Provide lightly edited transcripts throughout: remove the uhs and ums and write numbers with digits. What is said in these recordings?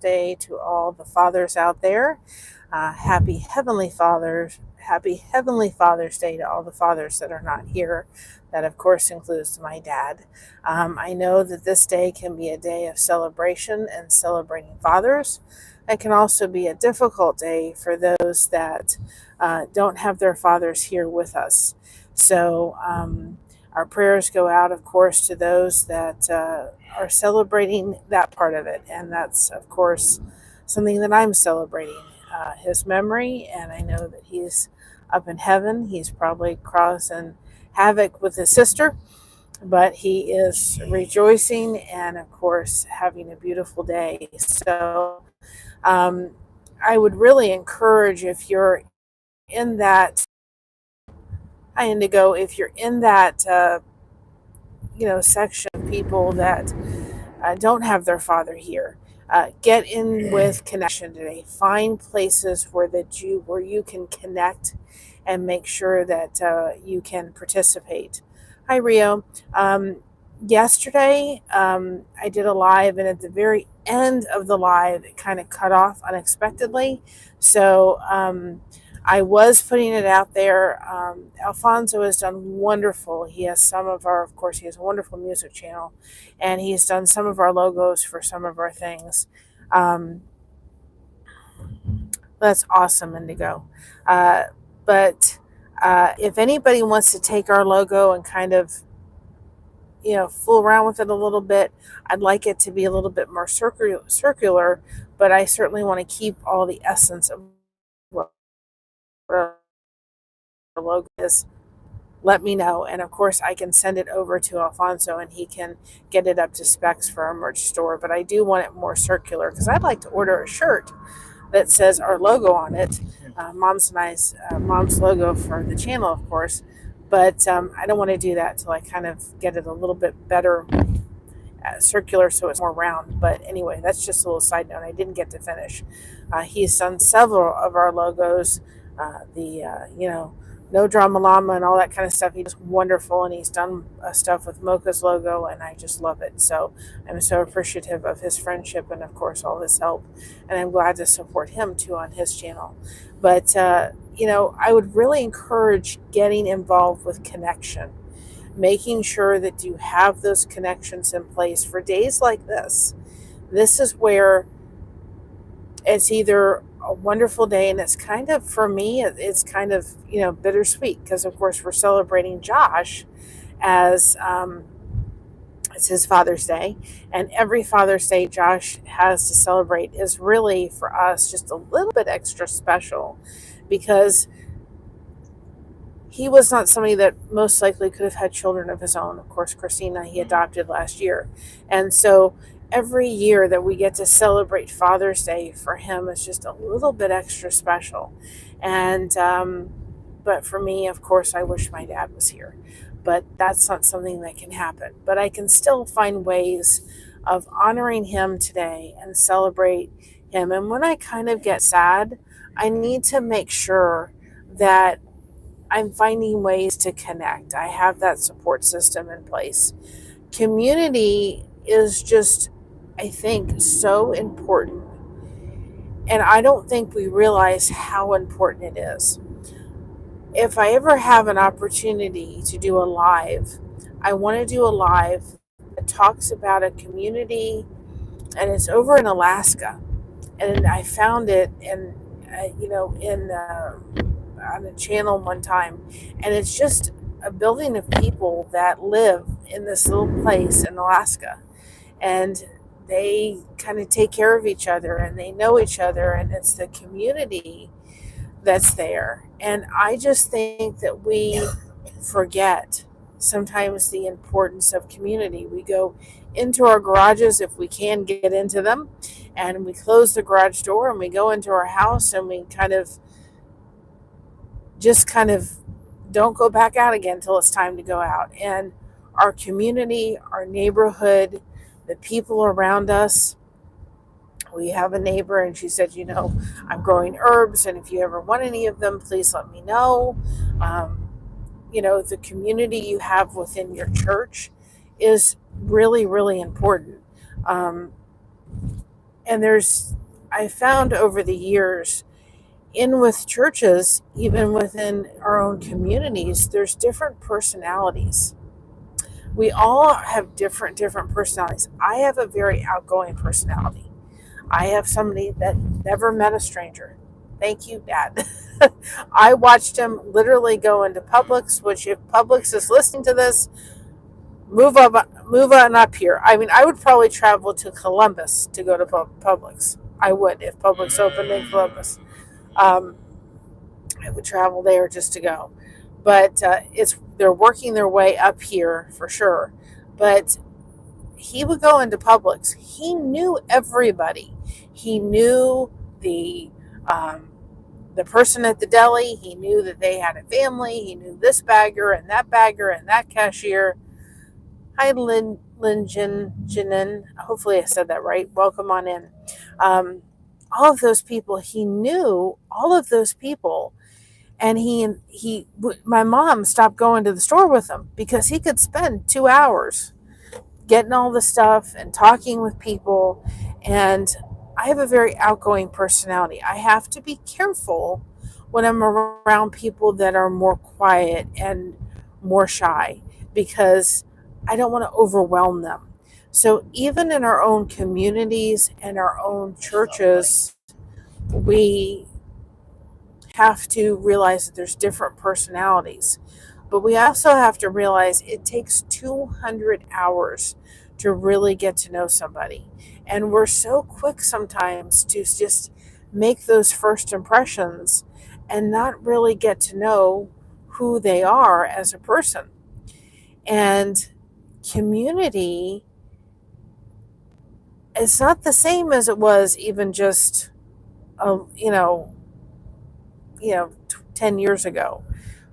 Day to all the fathers out there. Happy Heavenly Father's Day to all the fathers that are not here. That, of course, includes my dad. I know that this day can be a day of celebration and celebrating fathers. It can also be a difficult day for those that don't have their fathers here with us. So, our prayers go out, of course, to those that are celebrating that part of it. And that's, of course, something that I'm celebrating his memory. And I know that he's up in heaven. He's probably causing havoc with his sister, but he is rejoicing and, of course, having a beautiful day. So um, I would really encourage, if you're in that, hi Indigo, if you're in that, section of people that don't have their father here. Get in with connection today. Find places where you can connect and make sure that you can participate. Hi Rio. Yesterday I did a live, and at the very end of the live it kind of cut off unexpectedly. So I was putting it out there. Alfonso has done wonderful. He has of course, he has a wonderful music channel, and he's done some of our logos for some of our things. Um, that's awesome, Indigo. But if anybody wants to take our logo and kind of, fool around with it a little bit, I'd like it to be a little bit more circular, but I certainly want to keep all the essence of what our logo is. Let me know. And of course, I can send it over to Alfonso and he can get it up to specs for our merch store. But I do want it more circular because I'd like to order a shirt that says our logo on it, mom's logo for the channel, of course. But I don't want to do that till I kind of get it a little bit better circular, so it's more round. But anyway, that's just a little side note. I didn't get to finish. He's done several of our logos, no drama llama and all that kind of stuff. He does wonderful, and he's done stuff with Mocha's logo, and I just love it. So I'm so appreciative of his friendship and, of course, all his help, and I'm glad to support him too on his channel. But I would really encourage getting involved with connection, making sure that you have those connections in place for days like this. This is where it's either a wonderful day, and it's kind of, for me, it's kind of, bittersweet, because of course we're celebrating Josh as it's his Father's Day, and every Father's Day Josh has to celebrate is really, for us, just a little bit extra special, because he was not somebody that most likely could have had children of his own. Of course, Christina, he adopted last year. And so every year that we get to celebrate Father's Day for him is just a little bit extra special. And, but for me, of course, I wish my dad was here. But that's not something that can happen. But I can still find ways of honoring him today and celebrate him. And when I kind of get sad, I need to make sure that I'm finding ways to connect. I have that support system in place. Community is just, I think, so important. And I don't think we realize how important it is. If I ever have an opportunity to do a live, I want to do a live that talks about a community, and it's over in Alaska. And I found it on a channel one time, and it's just a building of people that live in this little place in Alaska, and they kind of take care of each other, and they know each other, and it's the community that's there. And I just think that we forget sometimes the importance of community. We go into our garages, if we can get into them, and we close the garage door, and we go into our house, and we kind of don't go back out again until it's time to go out. And our community, our neighborhood, the people around us. We have a neighbor, and she said, I'm growing herbs, and if you ever want any of them, please let me know. The community you have within your church is really, really important. And I found over the years, in with churches, even within our own communities, there's different personalities. We all have different personalities. I have a very outgoing personality. I have somebody that never met a stranger. Thank you, Dad. I watched him literally go into Publix, which if Publix is listening to this, move on up here. I mean, I would probably travel to Columbus to go to Publix. I would if Publix opened in Columbus. Um, I would travel there just to go. But they're working their way up here for sure. But he would go into Publix. He knew everybody. He knew um, the person at the deli. He knew that they had a family. He knew this bagger and that cashier. Hi, Jinin. Hopefully I said that right. Welcome on in. All of those people, he knew all of those people. And my mom stopped going to the store with him because he could spend 2 hours getting all the stuff and talking with people. And I have a very outgoing personality. I have to be careful when I'm around people that are more quiet and more shy because I don't want to overwhelm them. So even in our own communities and our own churches, we have to realize that there's different personalities. But we also have to realize it takes 200 hours to really get to know somebody. And we're so quick sometimes to just make those first impressions and not really get to know who they are as a person. And community is not the same as it was even just, uh, you know, 10 years ago.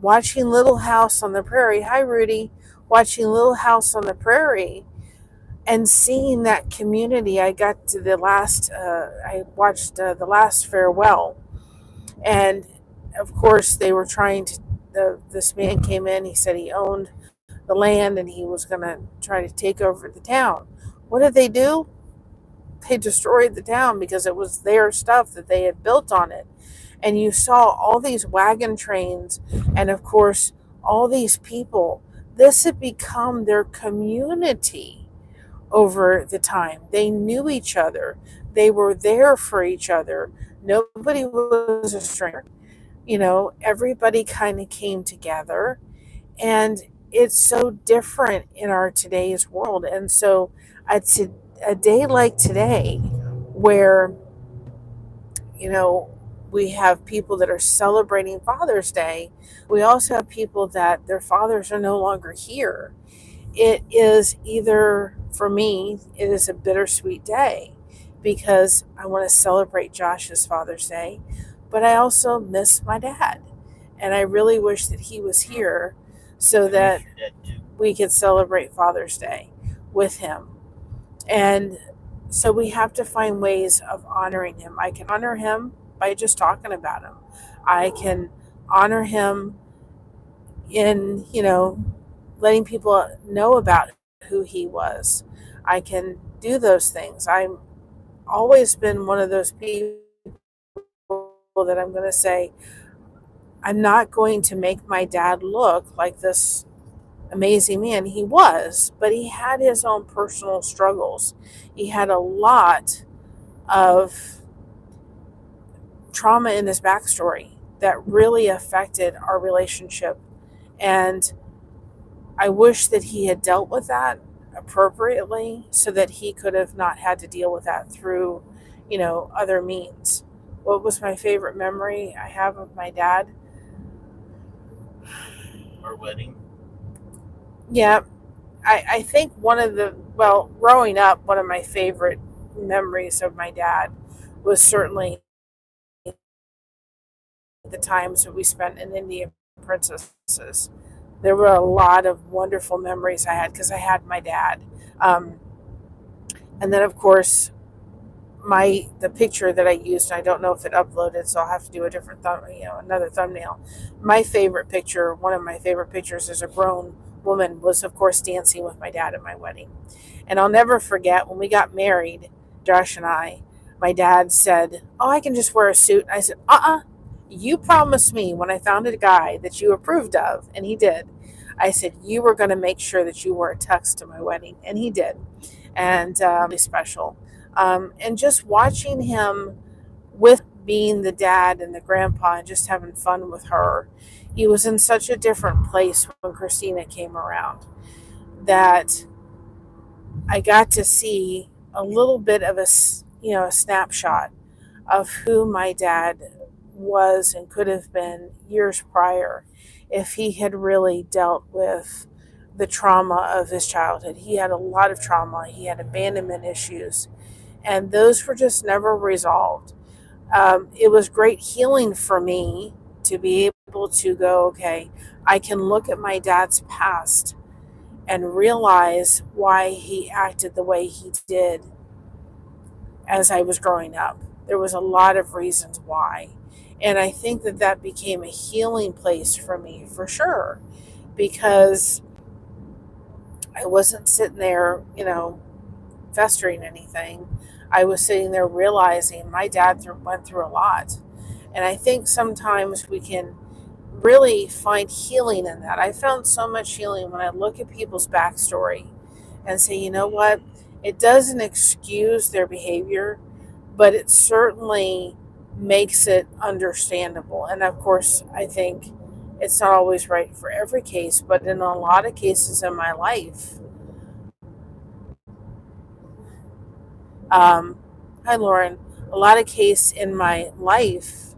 Watching Little House on the Prairie, hi Rudy, watching Little House on the Prairie and seeing that community. I watched the last farewell. And of course, they were this man came in, he said he owned the land and he was going to try to take over the town. What did they do? They destroyed the town because it was their stuff that they had built on it. And you saw all these wagon trains and, of course, all these people. This had become their community over the time. They knew each other. They were there for each other. Nobody was a stranger. Everybody kind of came together. And it's so different in our today's world. And so it's a day like today where, we have people that are celebrating Father's Day. We also have people that their fathers are no longer here. It is for me, it is a bittersweet day because I want to celebrate Josh's Father's Day, but I also miss my dad. And I really wish that he was here so that we could celebrate Father's Day with him. And so we have to find ways of honoring him. I can honor him by just talking about him. I can honor him in, letting people know about who he was. I can do those things. I've always been one of those people that I'm going to say, I'm not going to make my dad look like this amazing man. He was, but he had his own personal struggles. He had a lot of trauma in his backstory that really affected our relationship. And I wish that he had dealt with that appropriately so that he could have not had to deal with that through, other means. What was my favorite memory I have of my dad? Our wedding. Yeah, I think growing up, one of my favorite memories of my dad was certainly the times that we spent in Indian Princesses. There were a lot of wonderful memories I had because I had my dad. And then, of course, the picture that I used, I don't know if it uploaded, so I'll have to do a different another thumbnail. My favorite picture, one of my favorite pictures as a grown woman was, of course, dancing with my dad at my wedding. And I'll never forget when we got married, Josh and I my dad said, "Oh, I can just wear a suit." I said, you promised me when I found a guy that you approved of, and he did. I said, you were going to make sure that you wore a tux to my wedding, and he did. And really special. And just watching him with being the dad and the grandpa and just having fun with her, he was in such a different place when Christina came around that I got to see a little bit of a snapshot of who my dad was and could have been years prior if he had really dealt with the trauma of his childhood. He had a lot of trauma. He had abandonment issues, and those were just never resolved. It was great healing for me to be able to go, okay, I can look at my dad's past and realize why he acted the way he did as I was growing up. There was a lot of reasons why. And I think that that became a healing place for me, for sure, because I wasn't sitting there, festering anything. I was sitting there realizing my dad went through a lot. And I think sometimes we can really find healing in that. I found so much healing when I look at people's backstory and say, you know what? It doesn't excuse their behavior, but it certainly makes it understandable. And of course, I think it's not always right for every case, but in a lot of cases in my life, hi Lauren, a lot of cases in my life,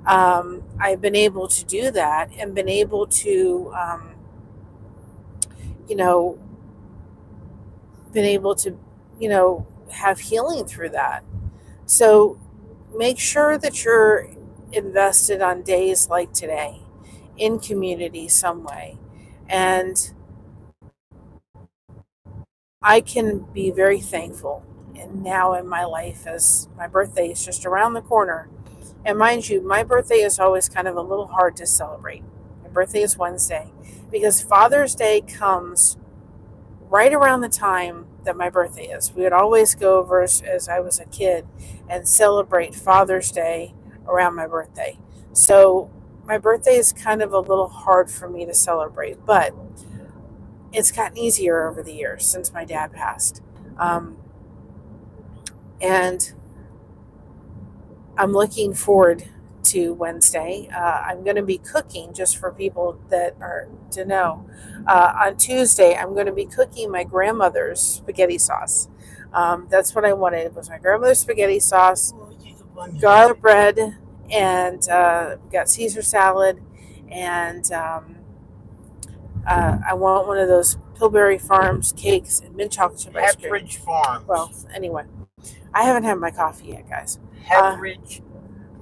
I've been able to do that and been able to, you know, been able to, have healing through that. So make sure that you're invested on days like today in community some way. And I can be very thankful. And now in my life, as my birthday is just around the corner, and mind you, my birthday is always kind of a little hard to celebrate. My birthday is Wednesday because Father's Day comes right around the time that my birthday is. We would always go over as I was a kid and celebrate Father's Day around my birthday. So my birthday is kind of a little hard for me to celebrate, but it's gotten easier over the years since my dad passed. And I'm looking forward to Wednesday. I'm going to be cooking, just for people that are to know. On Tuesday, I'm going to be cooking my grandmother's spaghetti sauce. That's what I wanted. It was my grandmother's spaghetti sauce, garlic bread, and we got Caesar salad, and I want one of those Pillsbury Farms cakes and mint chocolate chip ice cream. Pepperidge Farms. Well, anyway, I haven't had my coffee yet, guys. Pepperidge.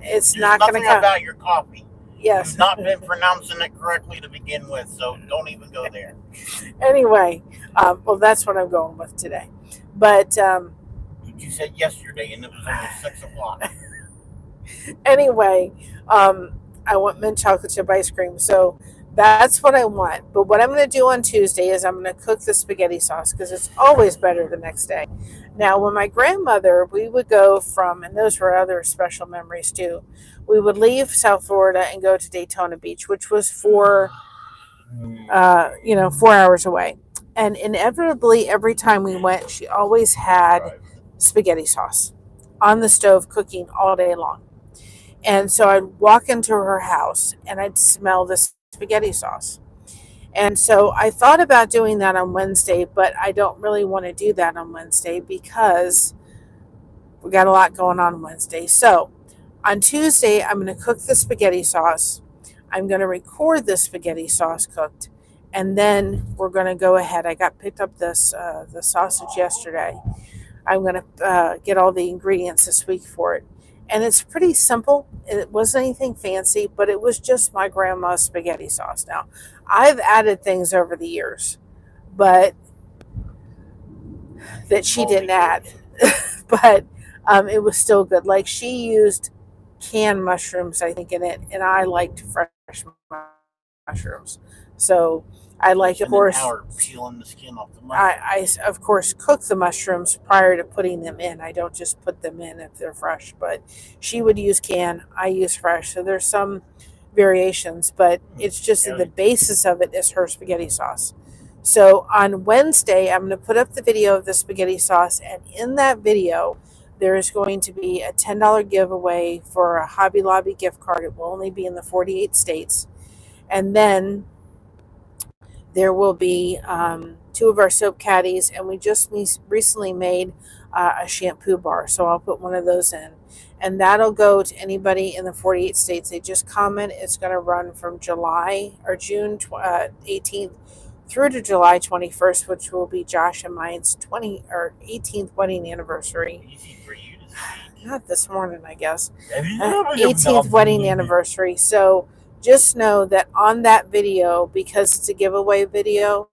It's There's not going to nothing come. about your coffee. Yes. You've not been pronouncing it correctly to begin with, so don't even go there. Anyway, well, that's what I'm going with today. But You said yesterday, and it was only 6 o'clock. anyway, I want mint chocolate chip ice cream. So that's what I want. But what I'm going to do on Tuesday is I'm going to cook the spaghetti sauce because it's always better the next day. Now, when my grandmother, we would go from, and those were other special memories too, we would leave South Florida and go to Daytona Beach, which was 4 hours away. And inevitably, every time we went, she always had spaghetti sauce on the stove cooking all day long. And so I'd walk into her house and I'd smell the spaghetti sauce. And so I thought about doing that on Wednesday, but I don't really want to do that on Wednesday because we got a lot going on Wednesday. So on Tuesday, I'm going to cook the spaghetti sauce. I'm going to record the spaghetti sauce cooked. And then we're going to go ahead. I picked up the sausage yesterday. I'm going to get all the ingredients this week for it. And it's pretty simple. It wasn't anything fancy, but it was just my grandma's spaghetti sauce. Now, I've added things over the years, but that she didn't add. But it was still good. Like, she used canned mushrooms, I think, in it, and I liked fresh mushrooms. So I like, of course, an hour peeling the skin off the mushroom. I of course cook the mushrooms prior to putting them in. I don't just put them in if they're fresh, but she would use canned, I use fresh. So there's some variations, but it's just that the basis of it is her spaghetti sauce. So on Wednesday, I'm going to put up the video of the spaghetti sauce, and in that video, there is going to be a $10 giveaway for a Hobby Lobby gift card. It will only be in the 48 states. And then there will be 2 of our soap caddies, and we just recently made a shampoo bar, so I'll put one of those in, and that'll go to anybody in the 48 states. They just comment. It's going to run from July or June 18th through to July 21st, which will be Josh and mine's 18th wedding anniversary. Easy for you to see. Not this morning, I guess. 18th wedding anniversary. So just know that on that video, because it's a giveaway video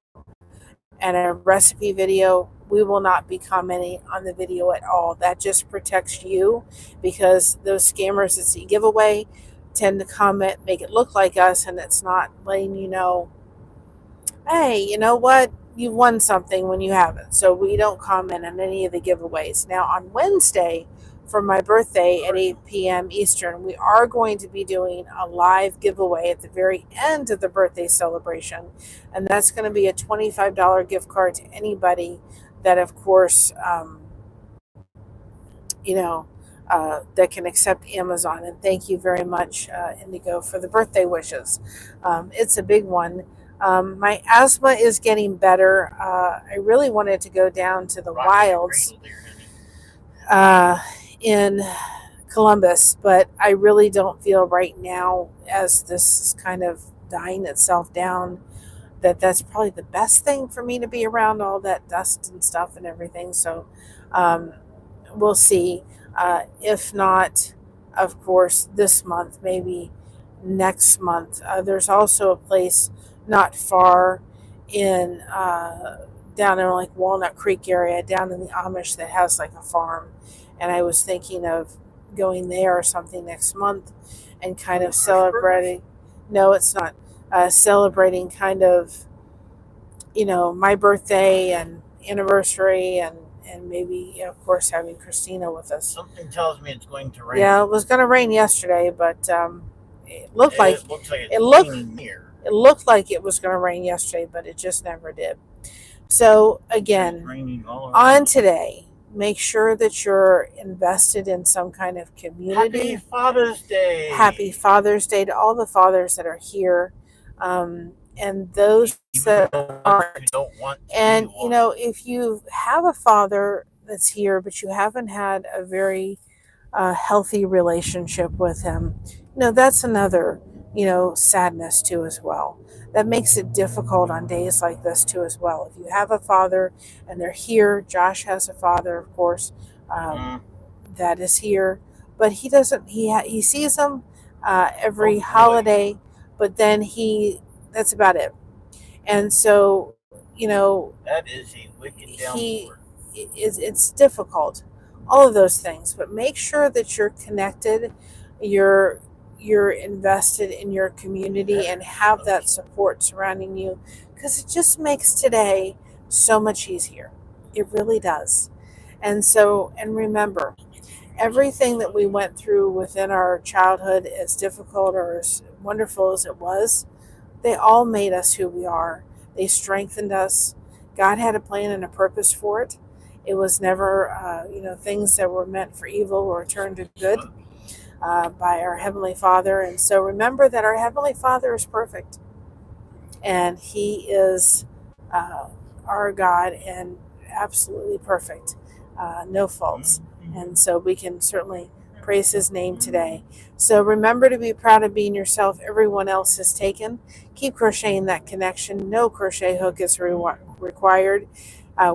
and a recipe video, we will not be commenting on the video at all. That just protects you, because those scammers that see giveaway tend to comment, make it look like us, and it's not letting you know, hey, you know what? You won something when you haven't. So we don't comment on any of the giveaways. Now on Wednesday, for my birthday at 8 p.m. Eastern, we are going to be doing a live giveaway at the very end of the birthday celebration. And that's going to be a $25 gift card to anybody that, of course, that can accept Amazon. And thank you very much, Indigo, for the birthday wishes. It's a big one. My asthma is getting better. I really wanted to go down to the wilds in Columbus, but I really don't feel right now, as this is kind of dying itself down, that's probably the best thing for me to be around all that dust and stuff and everything. So we'll see. If not, of course, this month, maybe next month. There's also a place not far in down in like Walnut Creek area, down in the Amish, that has like a farm. And I was thinking of going there or something next month and kind of celebrating. No, it's not. Celebrating kind of, my birthday and anniversary, and maybe, of course, having Christina with us. Something tells me it's going to rain. Yeah, it was going to rain yesterday, but it looked like it looked like it was going to rain yesterday, but it just never did. So again, on today, make sure that you're invested in some kind of community. Happy Father's Day. Happy Father's Day to all the fathers that are here, and those that aren't. And, if you have a father that's here, but you haven't had a very healthy relationship with him, that's another, sadness too as well. That makes it difficult on days like this too as well. If you have a father and they're here, Josh has a father, of course, that is here, but he doesn't. He sees them every holiday, but then that's about it. And so, that is a wicked downpour. It's difficult, all of those things. But make sure that you're connected. You're invested in your community and have that support surrounding you, because it just makes today so much easier. It really does. And remember, everything that we went through within our childhood, as difficult or as wonderful as it was, they all made us who we are. They strengthened us. God had a plan and a purpose for it. It was never, things that were meant for evil were turned to good. By our Heavenly Father. And so remember that our Heavenly Father is perfect, and He is our God, and absolutely perfect, no faults. And so we can certainly praise His name today. So remember to be proud of being yourself. Everyone else is taken. Keep crocheting that connection. No crochet hook is required.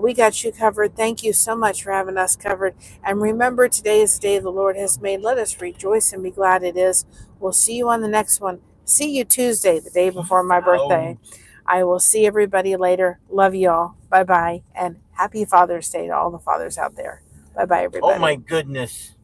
We got you covered. Thank you so much for having us covered. And remember, today is the day the Lord has made. Let us rejoice and be glad it is. We'll see you on the next one. See you Tuesday, the day before my birthday. I will see everybody later. Love you all. Bye-bye. And happy Father's Day to all the fathers out there. Bye-bye, everybody. Oh, my goodness.